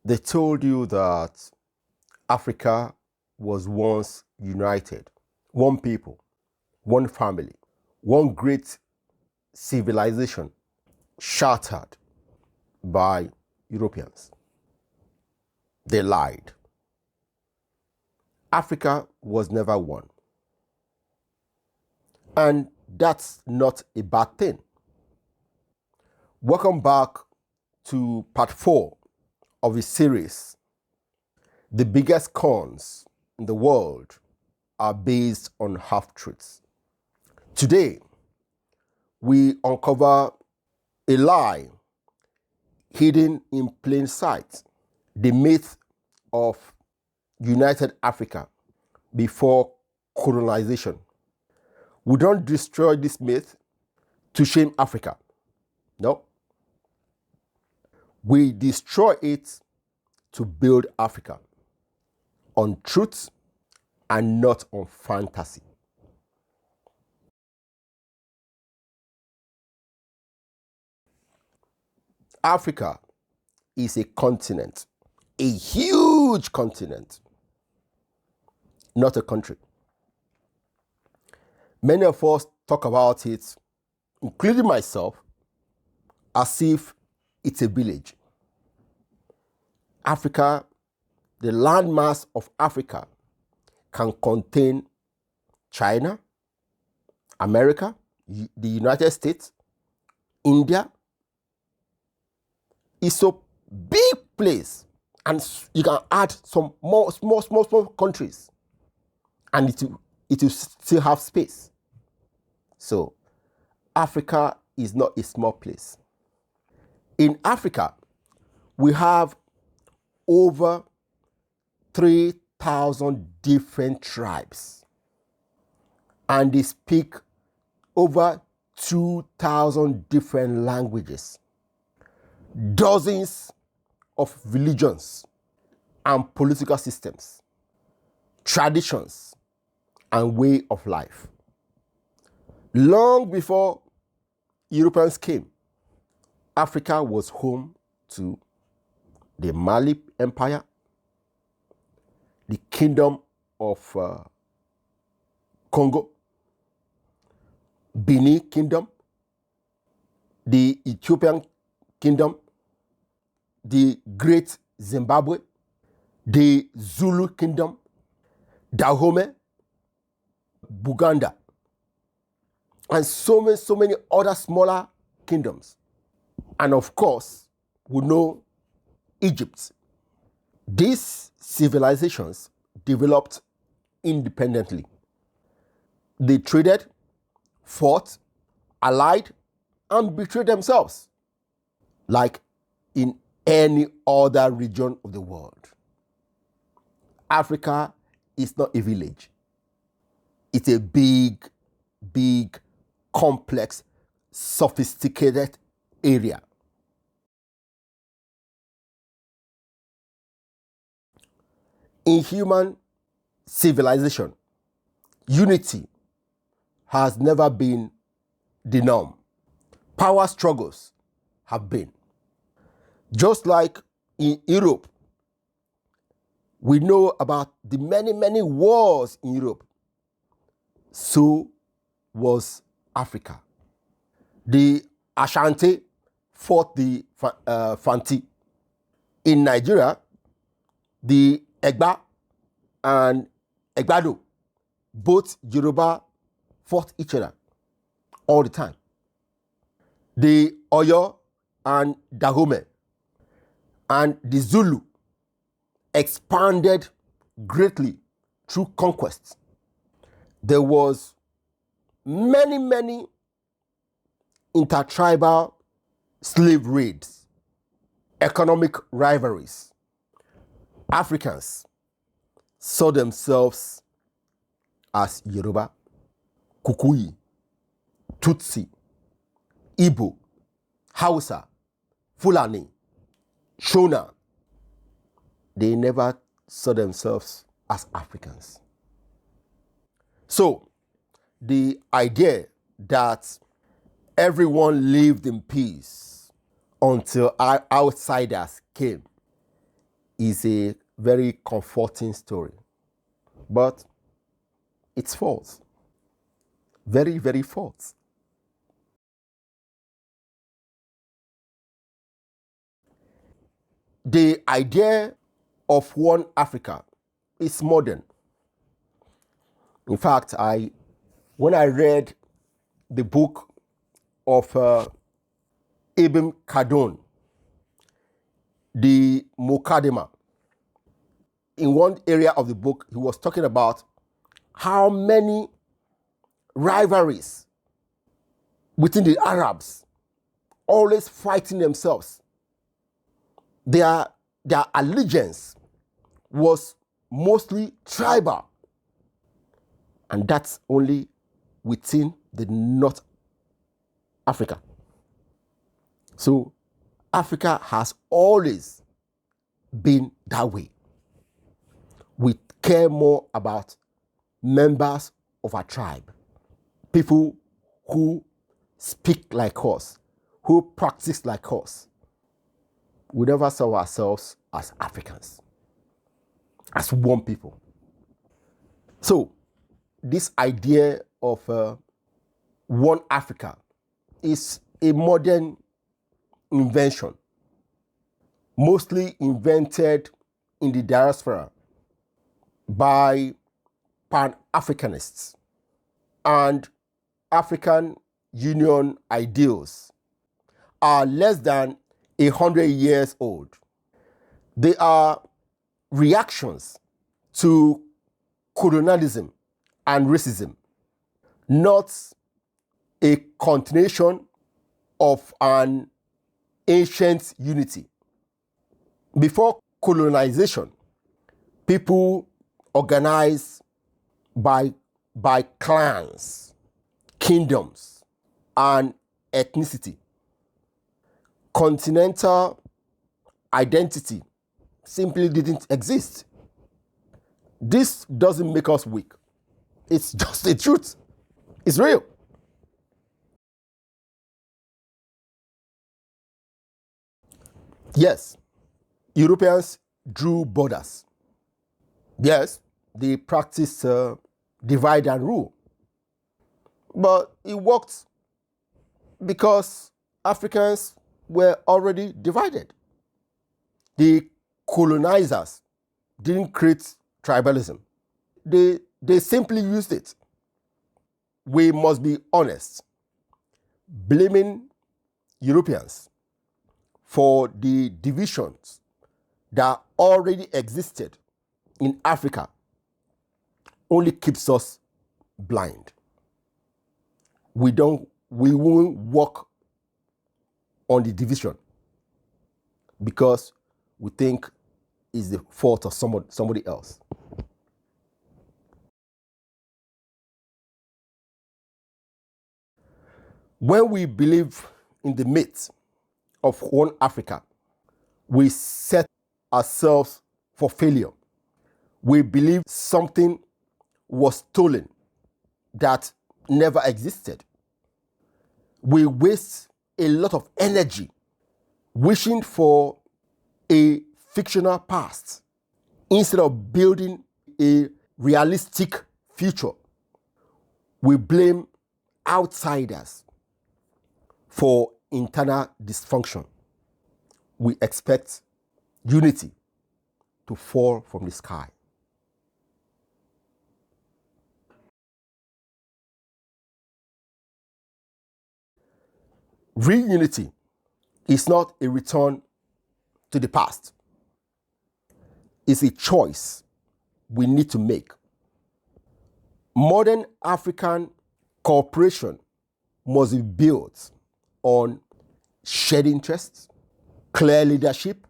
They told you that Africa was once united, one people, one family, one great civilization shattered by Europeans. They lied. Africa was never one. And that's not a bad thing. Welcome back to part 4 of the series. The biggest cons in the world are based on half-truths. Today, we uncover a lie hidden in plain sight, the myth of United Africa before colonization. We don't destroy this myth to shame Africa. No. We destroy it to build Africa on truth and not on fantasy. Africa is a continent, a huge continent, not a country. Many of us talk about it, including myself, as if it's a village. Africa, the landmass of Africa, can contain China, America, the United States, India. It's a big place, and you can add some more small countries, and it will still have space. So Africa is not a small place. In Africa, we have over 3,000 different tribes, and they speak over 2,000 different languages, dozens of religions and political systems, traditions, and way of life. Long before Europeans came, Africa was home to the Mali Empire, the Kingdom of Congo, Benin Kingdom, the Ethiopian Kingdom, the Great Zimbabwe, the Zulu Kingdom, Dahomey, Buganda, and so many other smaller kingdoms. And of course, we know Egypt. These civilizations developed independently. They traded, fought, allied, and betrayed themselves, like in any other region of the world. Africa is not a village. It's a big, complex, sophisticated area. In human civilization, unity has never been the norm. Power struggles have been. Just like in Europe, we know about the many wars in Europe. So was Africa. The Ashanti fought the Fanti. In Nigeria, the Egba and Egbado, both Yoruba, fought each other all the time. The Oyo and Dahomey and the Zulu expanded greatly through conquests. There was many intertribal slave raids, economic rivalries. Africans saw themselves as Yoruba, Kikuyi, Tutsi, Igbo, Hausa, Fulani, Shona. They never saw themselves as Africans. So, the idea that everyone lived in peace until outsiders came is a very comforting story, but it's false. Very, very false. The idea of one Africa is modern. In fact, when I read the book of Ibn Khaldun, the Muqaddimah, in one area of the book, he was talking about how many rivalries within the Arabs, always fighting themselves. Their allegiance was mostly tribal, and that's only within the North Africa. So Africa has always been that way. We care more about members of our tribe, people who speak like us, who practice like us. We never saw ourselves as Africans, as one people. So this idea of one Africa is a modern invention, mostly invented in the diaspora by pan-Africanists and African Union ideals are less than 100 years old. They are reactions to colonialism and racism, not a continuation of an ancient unity. Before colonization, people organized by clans, kingdoms, and ethnicity. Continental identity simply didn't exist. This doesn't make us weak. It's just the truth. It's real. Yes, Europeans drew borders. Yes, they practiced divide and rule. But it worked because Africans were already divided. The colonizers didn't create tribalism. They simply used it. We must be honest. Blaming Europeans for the divisions that already existed in Africa only keeps us blind. We won't work on the division because we think it's the fault of somebody else. When we believe in the myth of one Africa, we set ourselves for failure. We believe something was stolen that never existed. We waste a lot of energy wishing for a fictional past instead of building a realistic future. We blame outsiders for internal dysfunction. We expect unity to fall from the sky. Real unity is not a return to the past. It's a choice we need to make. Modern African cooperation must be built on shared interests, clear leadership,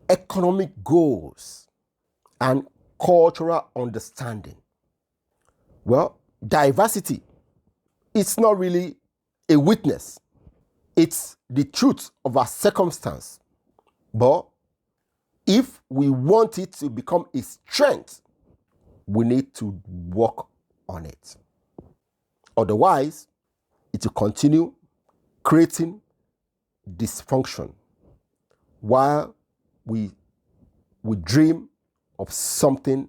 economic goals, and cultural understanding. Well, diversity is not really a weakness. It's the truth of our circumstance. But if we want it to become a strength, we need to work on it. Otherwise, it will continue creating dysfunction while we we dream of something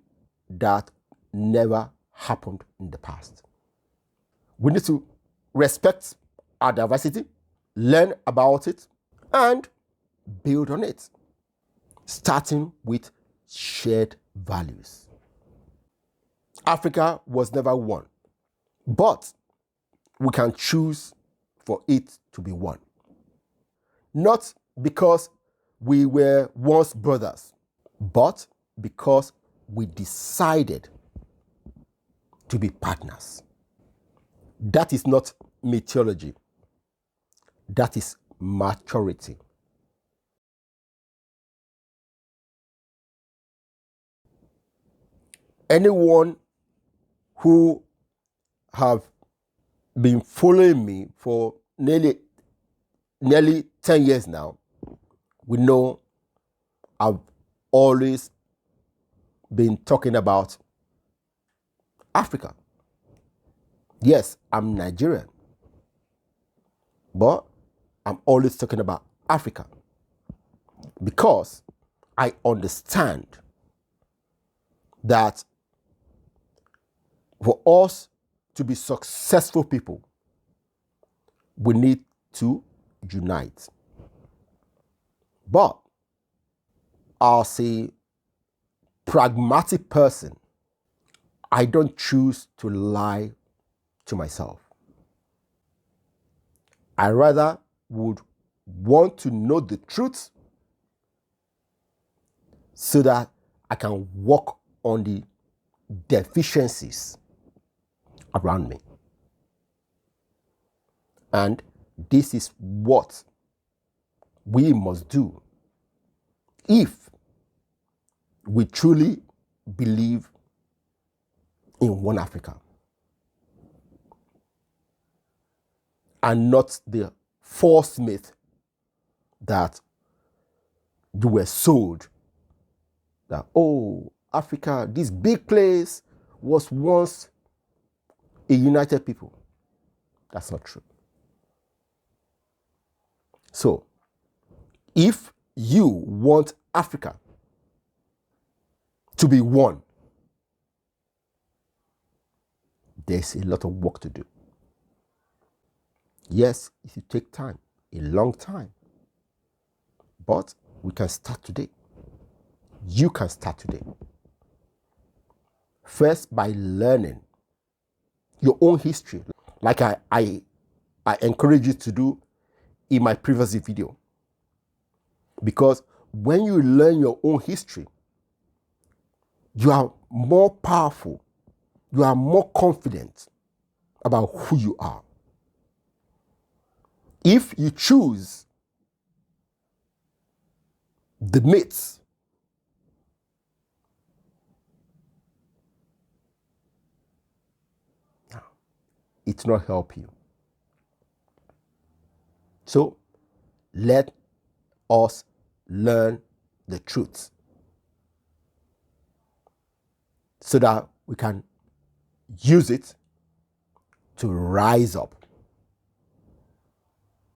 that never happened in the past. We need to respect our diversity, learn about it, and build on it, starting with shared values. Africa was never one, but we can choose for it to be one. Not because we were once brothers, but because we decided to be partners. That is not mythology. That is maturity. Anyone who have been following me for nearly 10 years now, we know I've always been talking about Africa. Yes, I'm Nigerian, but I'm always talking about Africa because I understand that for us to be successful people, we need to unite. But as a pragmatic person, I don't choose to lie to myself. I rather would want to know the truth so that I can work on the deficiencies around me. And this is what we must do if we truly believe in one Africa and not the false myth that you were sold that, oh, Africa, this big place was once a united people. That's not true. So, if you want Africa to be one, there's a lot of work to do. Yes, it will take time, a long time. But we can start today. You can start today. First, by learning your own history, like I encourage you to do in my previous video. Because when you learn your own history, you are more powerful, you are more confident about who you are. If you choose the myths, it will not help you. So let us learn the truth so that we can use it to rise up